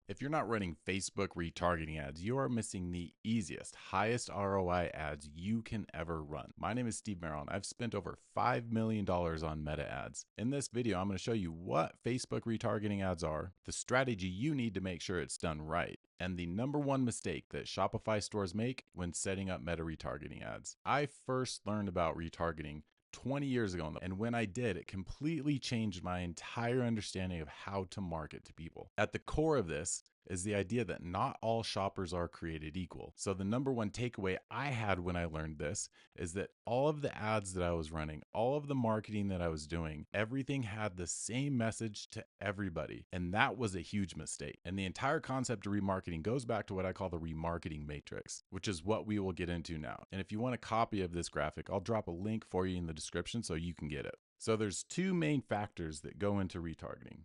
If you're not running Facebook retargeting ads, you are missing the easiest, highest ROI ads you can ever run. My name is Steve Merrill, and I've spent over $5 million on Meta ads. In this video, I'm going to show you what Facebook retargeting ads are, the strategy you need to make sure it's done right, and the number one mistake that Shopify stores make when setting up Meta retargeting ads. I first learned about retargeting 20 years ago, and when I did, it completely changed my entire understanding of how to market to people. At the core of this is the idea that not all shoppers are created equal. So the number one takeaway I had when I learned this is that all of the ads that I was running, all of the marketing that I was doing, everything had the same message to everybody. And that was a huge mistake. And the entire concept of remarketing goes back to what I call the remarketing matrix, which is what we will get into now. And if you want a copy of this graphic, I'll drop a link for you in the description so you can get it. So there's two main factors that go into retargeting.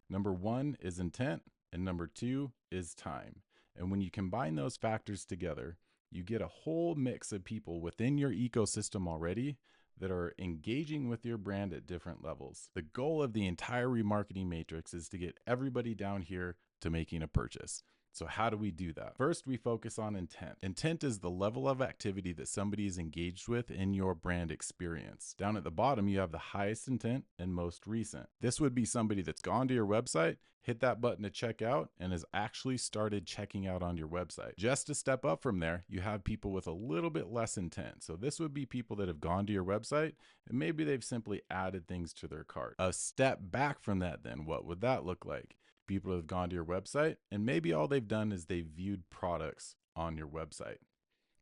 Number one is intent, and number two is time. And when you combine those factors together, you get a whole mix of people within your ecosystem already that are engaging with your brand at different levels. The goal of the entire remarketing matrix is to get everybody down here to making a purchase. So how do we do that? First, we focus on intent. Intent is the level of activity that somebody is engaged with in your brand experience. Down at the bottom, you have the highest intent and most recent. This would be somebody that's gone to your website, hit that button to check out, and has actually started checking out on your website. Just a step up from there, you have people with a little bit less intent. So this would be people that have gone to your website and maybe they've simply added things to their cart. A step back from that then, what would that look like? People who have gone to your website and maybe all they've done is they've viewed products on your website.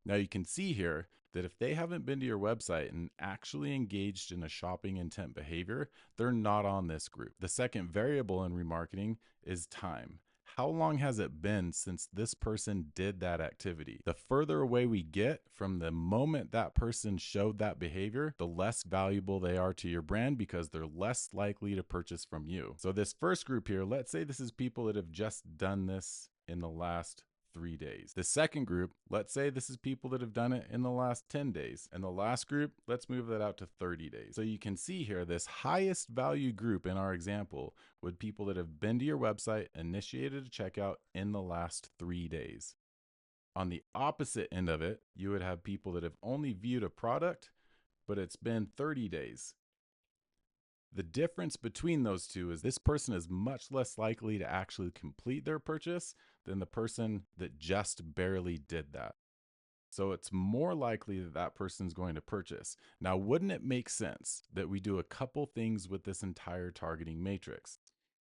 Now you can see here that if they haven't been to your website and actually engaged in a shopping intent behavior, they're not on this group. The second variable in remarketing is time. How long has it been since this person did that activity? The further away we get from the moment that person showed that behavior, the less valuable they are to your brand because they're less likely to purchase from you. So this first group here, let's say this is people that have just done this in the last 3 days. The second group, let's say this is people that have done it in the last 10 days. And the last group, let's move that out to 30 days. So you can see here, this highest value group in our example would people that have been to your website, initiated a checkout in the last 3 days. On the opposite end of it, you would have people that have only viewed a product, but it's been 30 days. The difference between those two is this person is much less likely to actually complete their purchase than the person that just barely did that. So it's more likely that that person's going to purchase. Now, wouldn't it make sense that we do a couple things with this entire targeting matrix?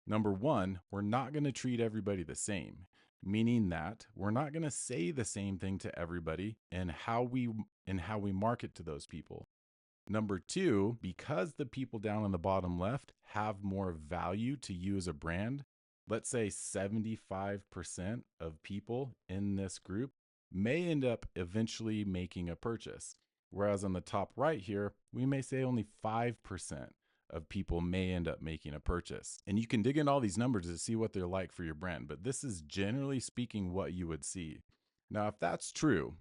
Number one, we're not going to treat everybody the same, meaning that we're not going to say the same thing to everybody in how we market to those people. Number two, because the people down on the bottom left have more value to you as a brand, let's say 75% of people in this group may end up eventually making a purchase. Whereas on the top right here, we may say only 5% of people may end up making a purchase. And you can dig in all these numbers to see what they're like for your brand, but this is generally speaking what you would see. Now, if that's true,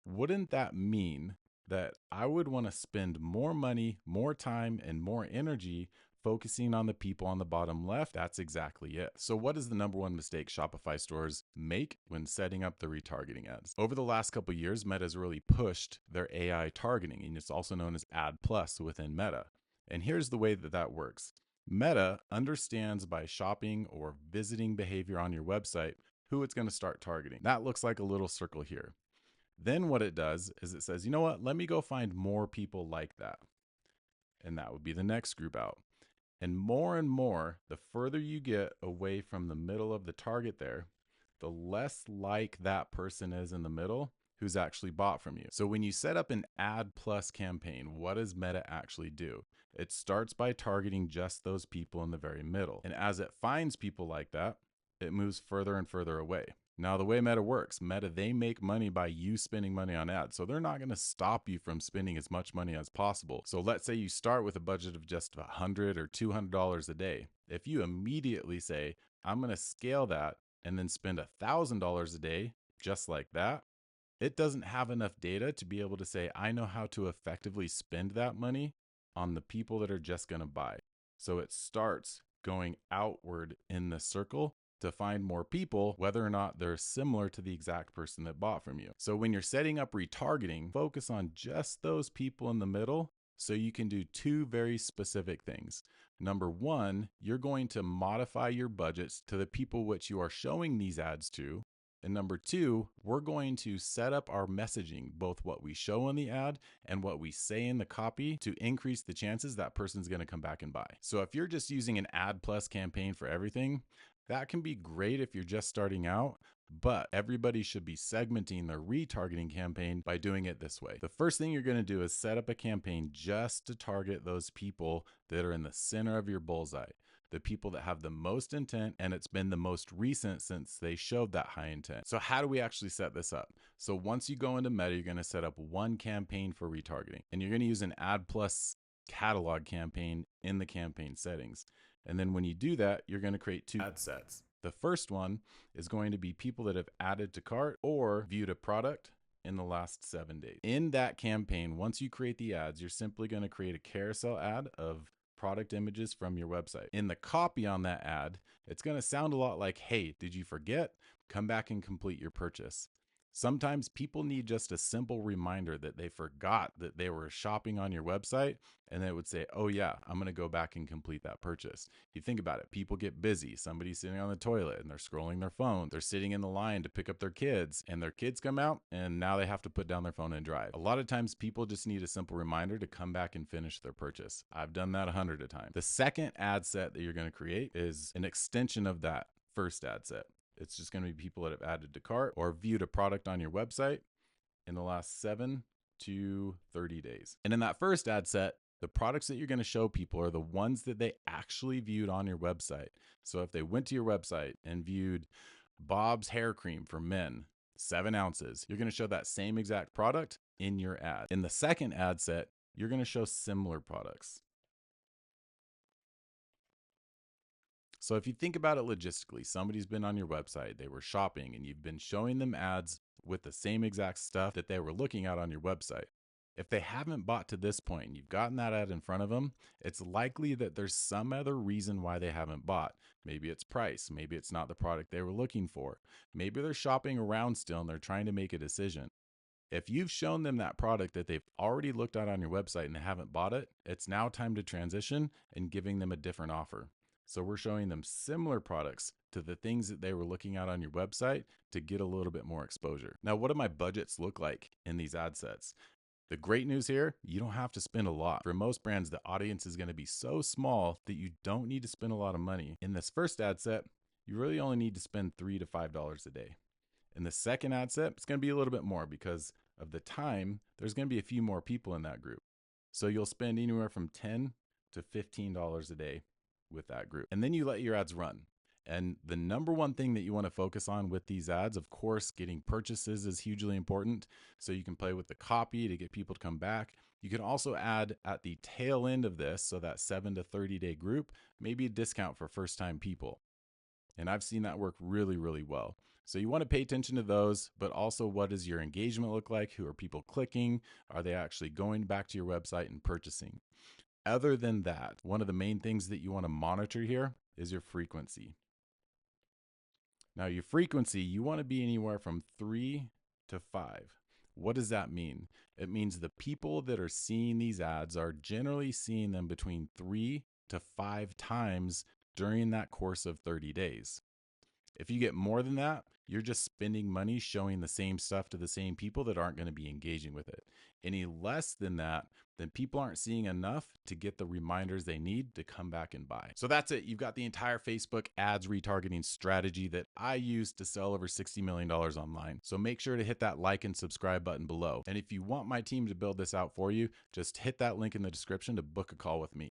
wouldn't that mean that I would want to spend more money, more time, and more energy focusing on the people on the bottom left? That's exactly it. So what is the number one mistake Shopify stores make when setting up the retargeting ads? Over the last couple of years, Meta has really pushed their AI targeting, and it's also known as Ad Plus within Meta. And here's the way that that works. Meta understands by shopping or visiting behavior on your website who it's going to start targeting. That looks like a little circle here. Then what it does is it says, you know what, let me go find more people like that. And that would be the next group out. And more, the further you get away from the middle of the target there, the less like that person is in the middle who's actually bought from you. So when you set up an Ad Plus campaign, what does Meta actually do? It starts by targeting just those people in the very middle. And as it finds people like that, it moves further and further away. Now, the way Meta works, they make money by you spending money on ads. So they're not going to stop you from spending as much money as possible. So let's say you start with a budget of just $100 or $200 a day. If you immediately say, I'm going to scale that and then spend $1,000 a day, just like that, it doesn't have enough data to be able to say, I know how to effectively spend that money on the people that are just going to buy. So it starts going outward in the circle to find more people, whether or not they're similar to the exact person that bought from you. So when you're setting up retargeting, focus on just those people in the middle so you can do two very specific things. Number one, you're going to modify your budgets to the people which you are showing these ads to. And number two, we're going to set up our messaging, both what we show in the ad and what we say in the copy, to increase the chances that person's going to come back and buy. So if you're just using an ad plus campaign for everything, that can be great if you're just starting out, but everybody should be segmenting their retargeting campaign by doing it this way. The first thing you're going to do is set up a campaign just to target those people that are in the center of your bullseye, the people that have the most intent, and it's been the most recent since they showed that high intent. So how do we actually set this up? So once you go into Meta, you're going to set up one campaign for retargeting, and you're going to use an ad plus catalog campaign in the campaign settings. And then when you do that, you're going to create two ad sets. The first one is going to be people that have added to cart or viewed a product in the last 7 days. In that campaign, once you create the ads, you're simply going to create a carousel ad of product images from your website. In the copy on that ad, it's going to sound a lot like, hey, did you forget? Come back and complete your purchase. Sometimes people need just a simple reminder that they forgot that they were shopping on your website, and they would say, oh yeah, I'm going to go back and complete that purchase. You think about it, people get busy. Somebody's sitting on the toilet and they're scrolling their phone. They're sitting in the line to pick up their kids, and their kids come out and now they have to put down their phone and drive. A lot of times people just need a simple reminder to come back and finish their purchase. I've done that 100 times. The second ad set that you're going to create is an extension of that first ad set. It's just going to be people that have added to cart or viewed a product on your website in the last 7 to 30 days. And in that first ad set, the products that you're going to show people are the ones that they actually viewed on your website. So if they went to your website and viewed Bob's hair cream for men, 7 ounces, you're going to show that same exact product in your ad. In the second ad set, you're going to show similar products. So if you think about it logistically, somebody's been on your website, they were shopping, and you've been showing them ads with the same exact stuff that they were looking at on your website. If they haven't bought to this point and you've gotten that ad in front of them, it's likely that there's some other reason why they haven't bought. Maybe it's price. Maybe it's not the product they were looking for. Maybe they're shopping around still and they're trying to make a decision. If you've shown them that product that they've already looked at on your website and they haven't bought it, it's now time to transition and giving them a different offer. So we're showing them similar products to the things that they were looking at on your website to get a little bit more exposure. Now, what do my budgets look like in these ad sets? The great news here, you don't have to spend a lot. For most brands, the audience is going to be so small that you don't need to spend a lot of money. In this first ad set, you really only need to spend $3 to $5 a day. In the second ad set, it's going to be a little bit more because of the time. There's going to be a few more people in that group. So you'll spend anywhere from $10 to $15 a day with that group. And then you let your ads run. And the number one thing that you want to focus on with these ads, of course, getting purchases is hugely important. So you can play with the copy to get people to come back. You can also add at the tail end of this, so that 7 to 30 day group, maybe a discount for first time people. And I've seen that work really, really well. So you want to pay attention to those, but also what does your engagement look like? Who are people clicking? Are they actually going back to your website and purchasing? Other than that, one of the main things that you want to monitor here is your frequency. Now, your frequency, you want to be anywhere from 3 to 5. What does that mean? It means the people that are seeing these ads are generally seeing them between 3 to 5 times during that course of 30 days. If you get more than that, you're just spending money showing the same stuff to the same people that aren't going to be engaging with it. Any less than that, then people aren't seeing enough to get the reminders they need to come back and buy. So that's it. You've got the entire Facebook ads retargeting strategy that I use to sell over $60 million online. So make sure to hit that like and subscribe button below. And if you want my team to build this out for you, just hit that link in the description to book a call with me.